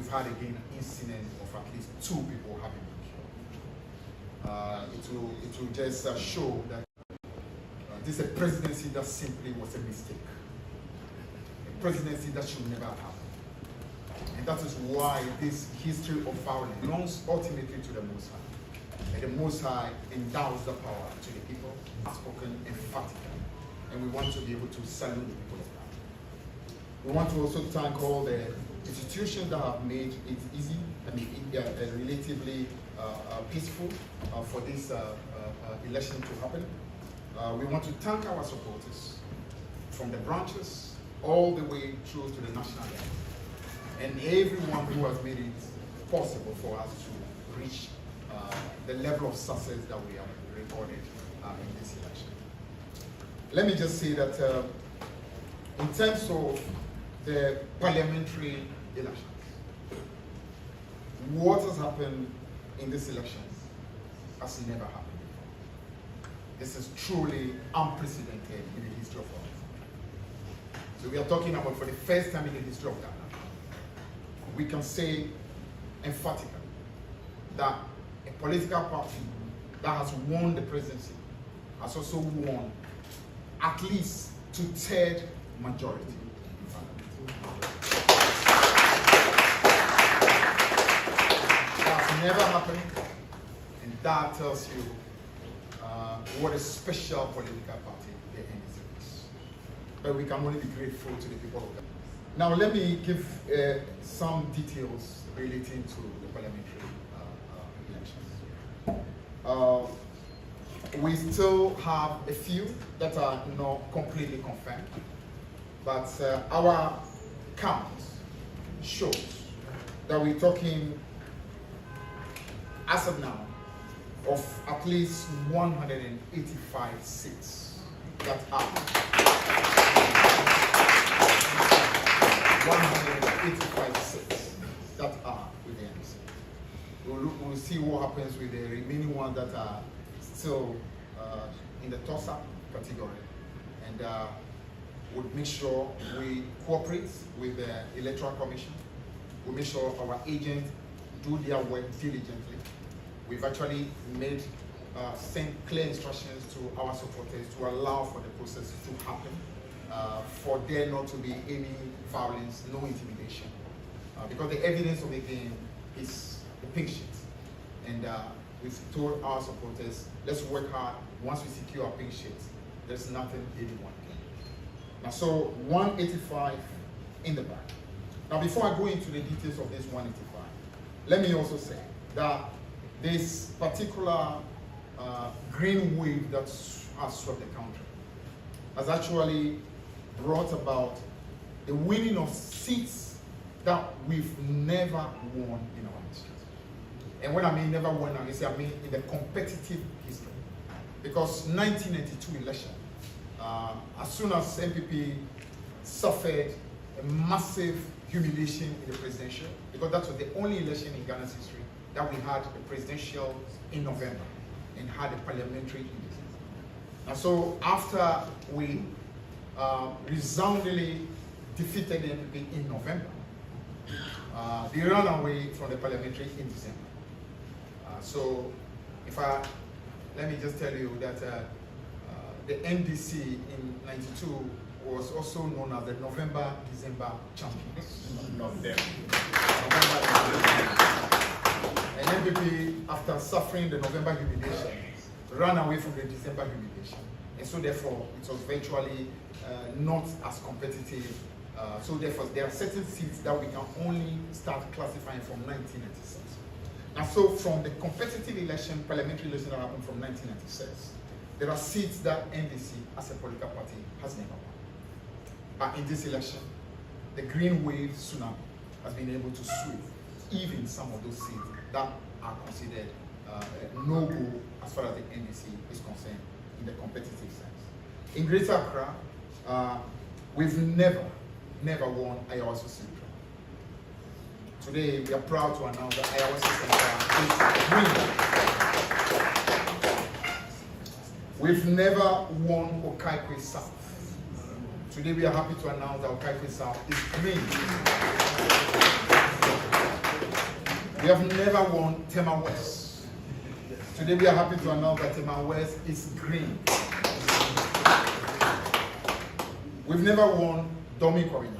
we've had again an incident of at least 2 people having been killed. It will just show that this is a presidency that simply was a mistake. A presidency that should never have happened. And that is why this history of violence belongs ultimately to the Most High. And the Most High endows the power to the people, spoken emphatically. And we want to be able to salute the people of God. We want to also thank all the institutions that have made it easy, relatively peaceful for this election to happen. We want to thank our supporters from the branches all the way through to the national level, and everyone who has made it possible for us to reach the level of success that we have recorded in this election. Let me just say that in terms of the parliamentary elections, what has happened in these elections has never happened before. This is truly unprecedented in the history of our country. So we are talking about, for the first time in the history of Ghana, we can say emphatically that a political party that has won the presidency has also won at least 2/3 majority in parliament. That's never happened, and that tells you what a special political party the NDC is. But we can only be grateful to the people of Ghana. Now let me give some details relating to the parliamentary elections. We still have a few that are not completely confirmed, but our count shows that we're talking, as of now, of at least 185 seats that are 185 seats that are with the NDC. We'll see what happens with the remaining ones that are still in the toss-up category, and we'll make sure we cooperate with the Electoral Commission. We'll make sure our agents do their work diligently. We've actually sent clear instructions to our supporters to allow for the process to happen, for there not to be any violence, no intimidation, because the evidence of the game is the pink sheet. And we've told our supporters, let's work hard. Once we secure our pink sheets, there's nothing anyone can do. Now, so 185 in the back. Now, before I go into the details of this 185, let me also say that this particular green wave that has swept the country has actually brought about the winning of seats that we've never won in our history. And when I mean never won, I mean in the competitive history. Because 1992 election, as soon as MPP suffered a massive humiliation in the presidential, because that was the only election in Ghana's history that we had a presidential in November and had a parliamentary in December. And so after we resoundingly defeated the MPP in November, they ran away from the parliamentary in December. So let me just tell you that the NDC in '92 was also known as the November-December champions. Not them. And MPP, after suffering the November humiliation, ran away from the December humiliation. And so therefore, it was virtually not as competitive. So therefore, there are certain seats that we can only start classifying from 1996. And so from the competitive election, parliamentary election that happened from 1996, there are seats that NDC as a political party has never won. But in this election, the green wave tsunami has been able to sweep even some of those seats that are considered no-go as far as the NDC is concerned in the competitive sense. In Greater Accra, we've never won Ayawaso Central. Today, we are proud to announce that Ayawaso Central is green. We've never won Okaikwe South. Today, we are happy to announce that Okaikwe South is green. We have never won Tema West. Today we are happy to announce that Tema West is green. We've never won Domi Corina.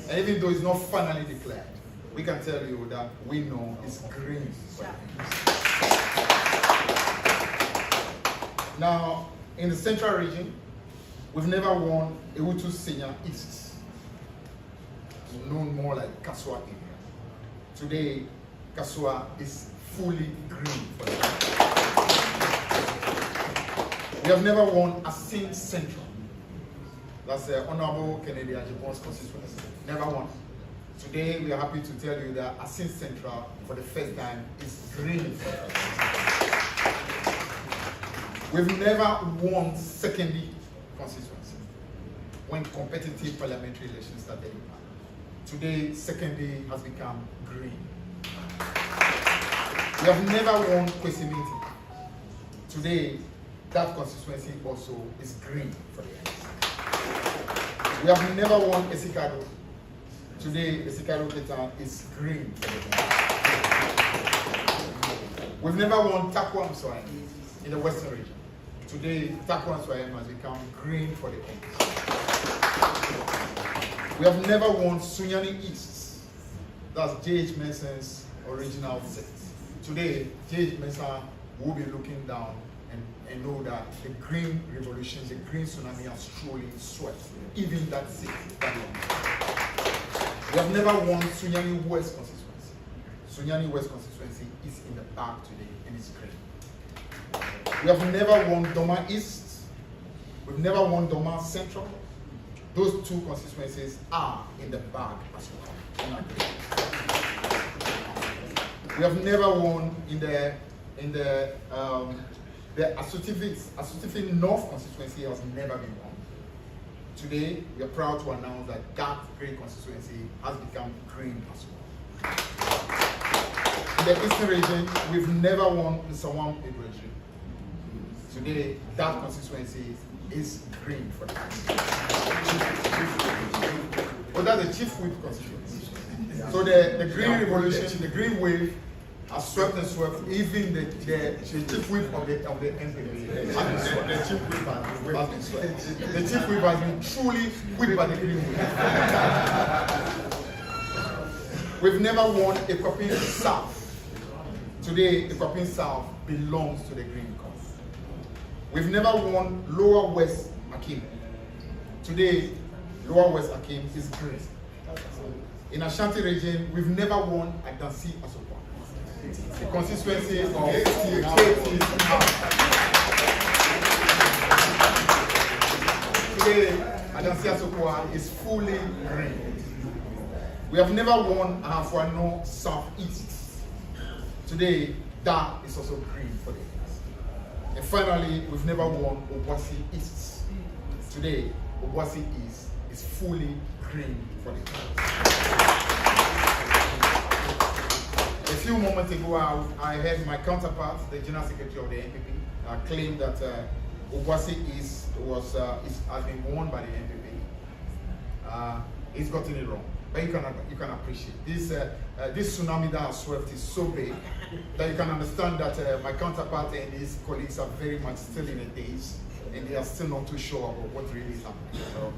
And even though it's not finally declared, we can tell you that we know it's green. Now, in the central region, we've never won Ewutu Senior East, known more like Kasua area. Today, Kasua is fully green for them. We have never won Asin Central. That's the Honorable Kennedy Ajipon's constituency. Never won. Today, we are happy to tell you that Asin Central, for the first time, is green for them. We've never won secondary constituency when competitive parliamentary elections started. Today, secondary has become green. We have never won Kwesimiti. Today, that constituency also is green for the ANC. We have never won Esikado. Today, Esikado Ketan is green for the ANC. We've never won Takwam Swahili in the Western region. Today, Takwam Swahili has become green for the ANC. We have never won Sunyani East. That's J.H. Menson's original seat. Today, J.H. Menson will be looking down and know that the green revolution, the green tsunami has truly swept even that seat. We have never won Sunyani West constituency. Sunyani West constituency is in the bag today and it's green. We have never won Doma East. We've never won Doma Central. Those two constituencies are in the bag as well. We have never won in the Asutifin North constituency has never been won. Today, we are proud to announce that that green constituency has become green as well. In the Eastern region, we've never won the Sawam region. Today, that constituency is green for us. But that's the chief whip constituency. So the green revolution, the green wave, has swept and swept. Even the chief whip of the NPP the chief whip has been swept. The chief whip has been truly whipped by the green wave. We've never won Ekwapin South. Today, Ekwapin South belongs to the green cause. We've never won Lower West Akim. Today, Lower West Akim is green. In Ashanti region, we've never won Adansi Asokwa. The constituency of KT. Today, Adansi Asokwa is fully green. We have never won Ahafuano Southeast. Today, that is also green for the East. And finally, we've never won Obuasi East. Today, Obuasi East is fully green for the East. A few moments ago, I heard my counterpart, the General Secretary of the NPP, claim that Obuasi East has been won by the NPP. He's gotten it wrong. But you can appreciate this. This tsunami that has swept is so big that you can understand that my counterpart and his colleagues are very much still in a daze, and they are still not too sure about what really is happening. So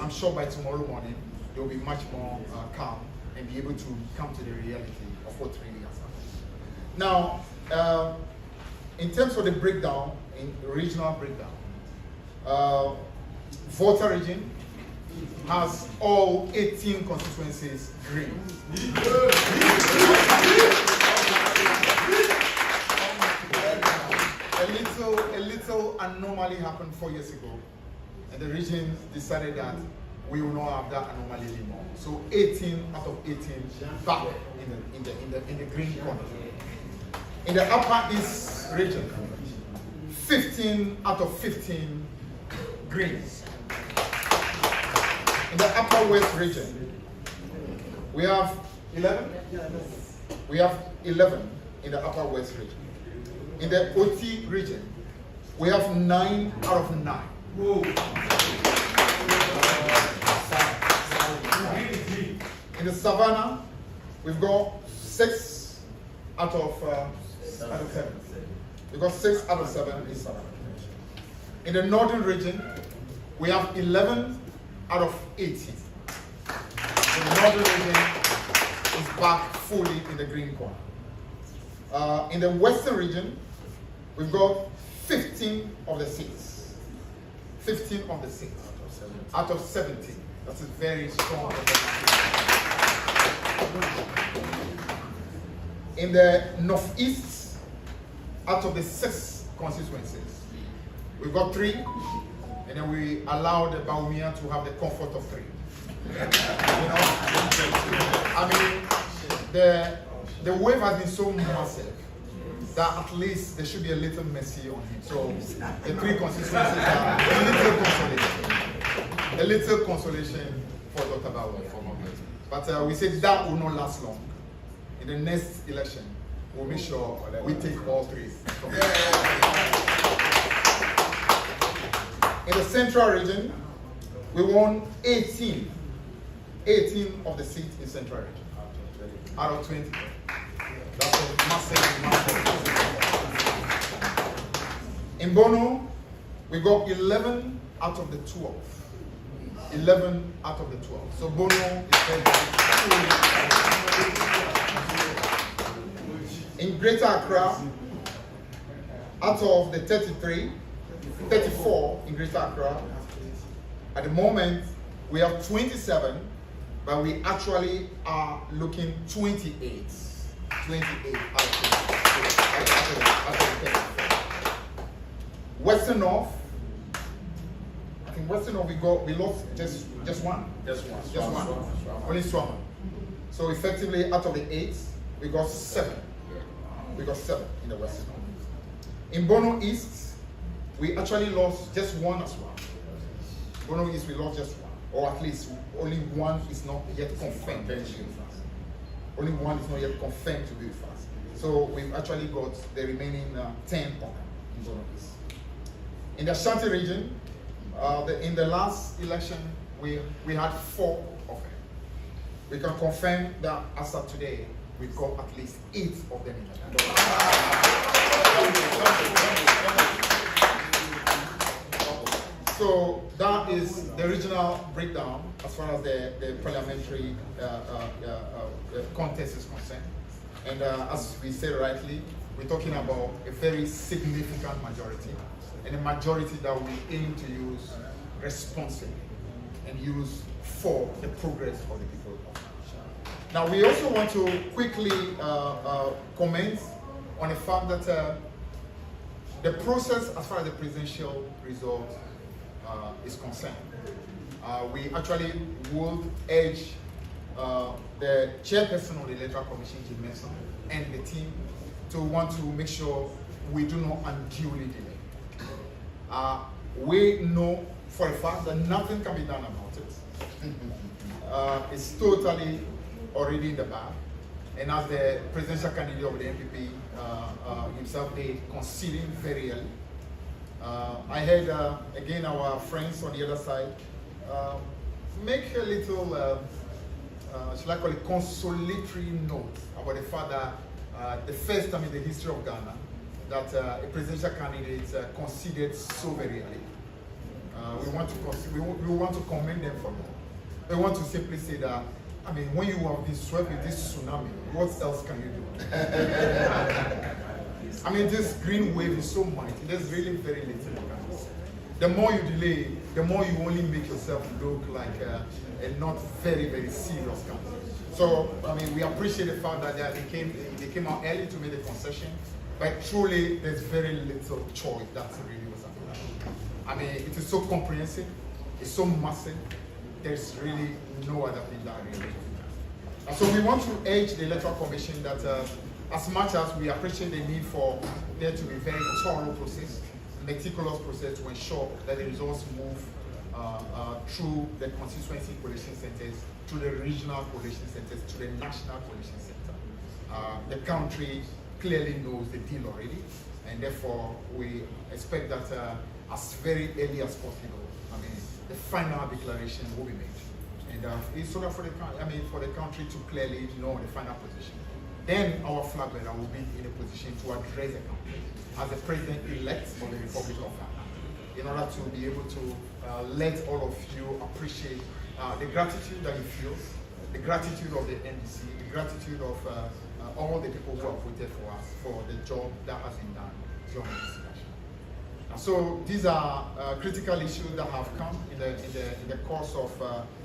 I'm sure by tomorrow morning they will be much more calm and be able to come to the reality of what really has happened. Now, in terms of the breakdown, in regional breakdown, Volta region has all 18 constituencies green. A little anomaly happened 4 years ago, and the region decided that we will not have that anomaly anymore. So 18 out of 18 back in the green corner. In the Upper East region, 15 out of 15 greens. In the Upper West region, we have 11. We have 11 in the Upper West region. In the OT region, we have 9 out of 9. Whoa. In the Savannah, we've got 6 out of 7. We've got 6 out of 7 is South African. In the northern region, we have 11 out of 18. The northern region is back fully in the green corner. In the western region, we've got 15 of the seats. 15 of the seats out of 17. That's a very strong. In the northeast, out of the 6 constituencies, we've got 3, and then we allowed the Baumia to have the comfort of 3. I mean, the wave has been so massive that at least there should be a little mercy on him. So the 3 constituencies are a little consolation for Dr. Bawa. But we said that will not last long. In the next election, we'll make sure that we take all 3. In the central region, we won 18 of the seats in central region out of 20. That's a massive. In Bono, we got 11 out of the 12. 11 out of the 12. So Bono is very. In Greater Accra, out of the 34 in Greater Accra, at the moment we have 27, but we actually are looking 28. 28 out of 34. Western North, I think Western North we lost just one. Just one. Only Swama. So effectively out of the 8, we got 7. We got 7 in the Western North. In Bono East, we actually lost just one as well. Bono East, we lost just one, or at least only one is not yet confirmed to be with us. Only one is not yet confirmed to be with us. So we've actually got the remaining 10 of them in Bono East. In the Ashanti region, in the last election, we had 4 of them. We can confirm that as of today, we've got at least 8 of them in the So that is the regional breakdown as far as the parliamentary contest is concerned. And as we said rightly, we're talking about a very significant majority, and a majority that we aim to use responsibly and use for the progress of the people of Accra. Now, we also want to quickly comment on the fact that the process as far as the presidential result is concerned. We actually would urge the chairperson of the Electoral Commission, Jim Mason, and the team to want to make sure we do not unduly delay. We know for a fact that nothing can be done about it. It's totally already in the bag. And as the presidential candidate of the NPP himself, they conceding very early. I heard, again, our friends on the other side make a little, shall I call it, consolatory note about the fact that the first time in the history of Ghana that a presidential candidate conceded so very early. We want to commend them for that. We want to simply say that, I mean, when you have been swept with this tsunami, what else can you do? I mean, this green wave is so mighty. There's really very little you can do. The more you delay, the more you only make yourself look like a not very, very serious candidate. So, I mean, we appreciate the fact that they came out early to make the concession, but truly, there's very little choice that really was happening. I mean, it is so comprehensive, it's so massive, there's really no other thing that really is. So we want to urge the Electoral Commission that as much as we appreciate the need for there to be very thorough process, meticulous process to ensure that the results move through the constituency collation centers, to the regional collation centers, to the national collation center. The country clearly knows the deal already, and therefore we expect that as very early as possible, I mean, the final declaration will be made. And so that for the country to clearly know the final position. Then our flag bearer will be in a position to address the country as the president-elect of the Republic of Ghana, in order to be able to let all of you appreciate the gratitude that you feel, the gratitude of the NDC, the gratitude of all the people who have voted for us for the job that has been done during this election. So these are critical issues that have come in the course of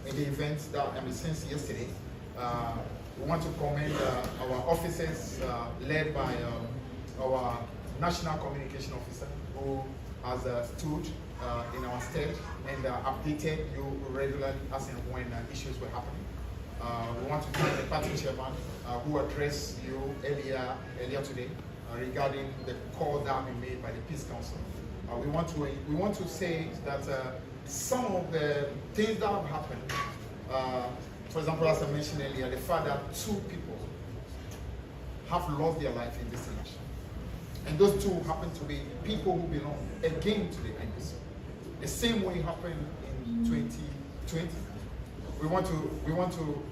in the events that since yesterday. We want to commend our officers led by our National Communication Officer, who has stood in our stead and updated you regularly as and when issues were happening. We want to thank the party chairman who addressed you earlier today regarding the call that have been made by the Peace Council. We want to say that some of the things that have happened, for example, as I mentioned earlier, the fact that 2 people have lost their life in this election. And those 2 happen to be people who belong again to the NDC. The same way happened in 2020. We want to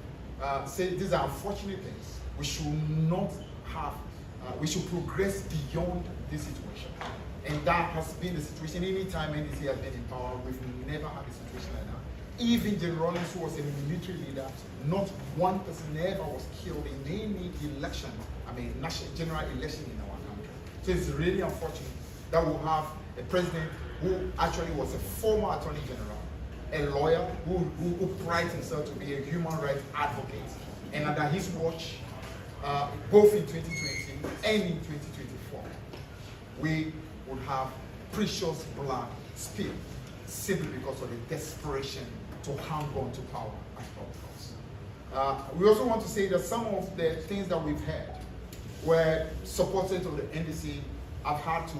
say these are unfortunate things. We should not have, we should progress beyond this situation. And that has been the situation any time NDC has been in power. We've never had a situation like that. Even General Rollins, who was a military leader, not one person ever was killed in any election, national general election in our country. So it's really unfortunate that we have a president who actually was a former attorney general, a lawyer who prides himself to be a human rights advocate, and under his watch, both in 2020 and in 2024, we would have precious blood spilled simply because of the desperation to hang on to power at all costs. We also want to say that some of the things that we've heard where supporters of the NDC have had to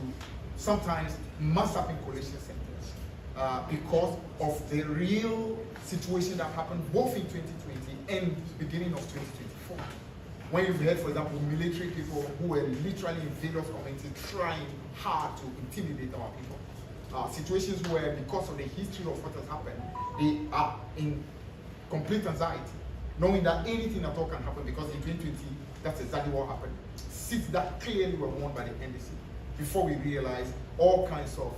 sometimes mess up in collation centers because of the real situation that happened both in 2020 and beginning of 2024. When you've heard, for example, military people who were literally in various communities trying hard to intimidate our people. Situations where, because of the history of what has happened, they are in complete anxiety, knowing that anything at all can happen, because in 2020, that's exactly what happened. Seats that clearly were won by the NDC. Before we realized, all kinds of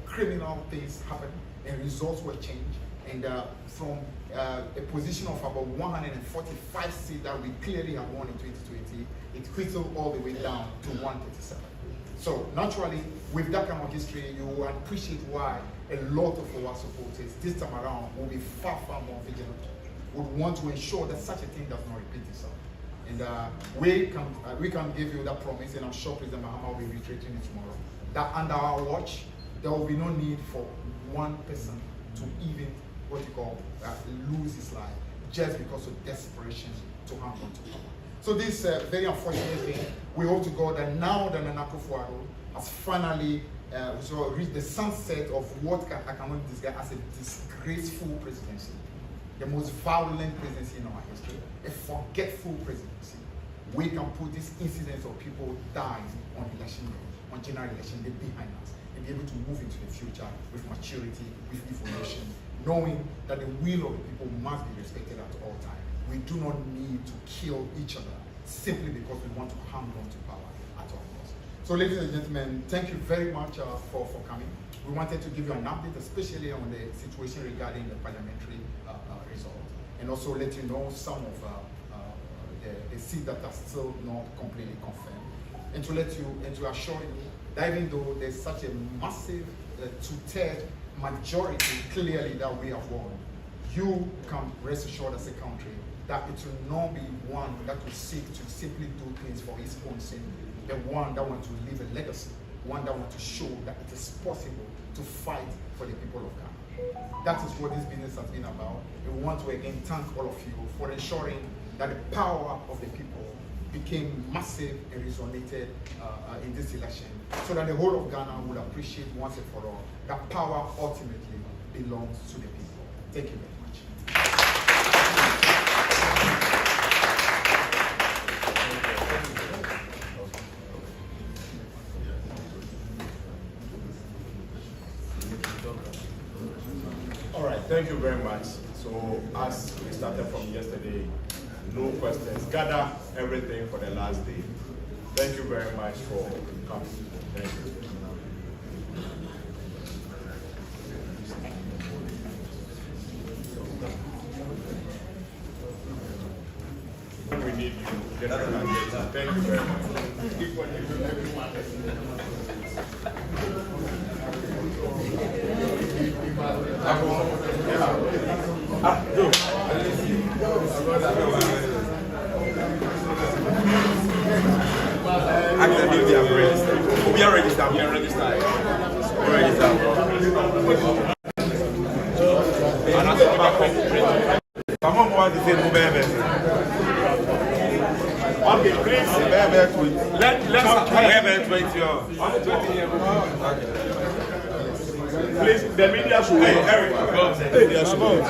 criminal things happened and results were changed. And from a position of about 145 seats that we clearly have won in 2020, it whittled all the way down to 137. So naturally, with that kind of history, you will appreciate why a lot of our supporters this time around will be far, far more vigilant, would want to ensure that such a thing does not repeat itself. And we can give you that promise, and I'm sure President Mahama will be reiterating it tomorrow, that under our watch, there will be no need for one person to even, lose his life just because of desperation to hang on to power. So this very unfortunate thing, we hope to God that now that Nana Akufo-Addo has finally reached the sunset of what I can only describe as a disgraceful presidency, the most violent presidency in our history, a forgetful presidency. We can put this incident of people dying on election day, on general election day behind us, and be able to move into the future with maturity, with evolution, knowing that the will of the people must be respected at all times. We do not need to kill each other simply because we want to hang on to power at all costs. So ladies and gentlemen, thank you very much for coming. We wanted to give you an update, especially on the situation regarding the parliamentary result, and also let you know some of the seats that are still not completely confirmed, and to let you and to assure you that even though there's such a massive two-thirds majority clearly that we have won, you can rest assured as a country that it will not be one that will seek to simply do things for its own sake, the one that wants to leave a legacy, one that wants to show that it is possible to fight for the people of Ghana. That is what this business has been about. And we want to again thank all of you for ensuring that the power of the people became massive and resonated in this election, so that the whole of Ghana would appreciate once and for all that power ultimately belongs to the people. Thank you very much. All right, thank you very much. So So as we started from yesterday, no questions. Gather everything for the last day. Thank you very much for coming. Thank you. We need you. Thank you very much. Keep on you, everyone. Actually, we are registered. We are registered. We are registered. We are registered. Someone wants to say no baby. Okay, please. Let's 20. Please, the media should wait. Eric, media should wait.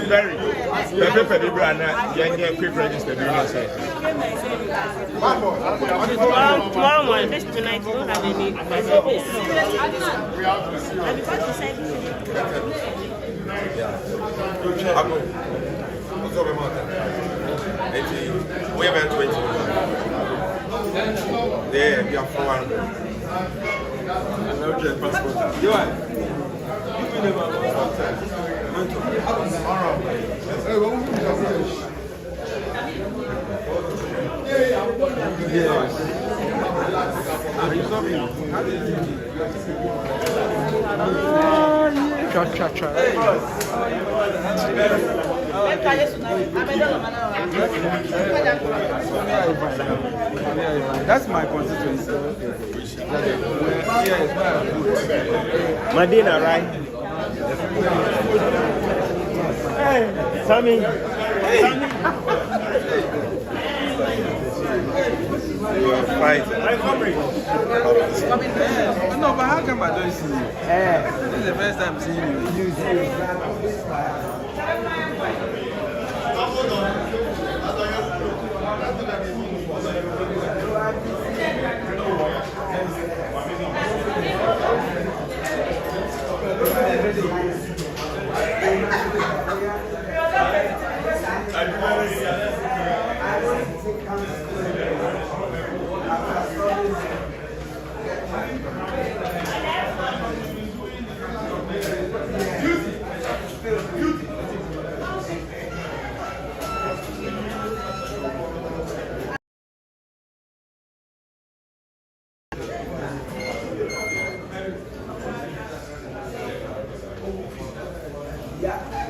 Very. Pepe Brana, young quick register. Tomorrow morning, this tonight, we don't have any service. And because the service. We have 20. There, we are 400. I know your passport. You are. Yes. Are you sorry? How did you do? That's my constituency. Medina, right? Hey, Sammy. You are fighting. No, but how come I don't see you? This is the first time seeing you. Yeah.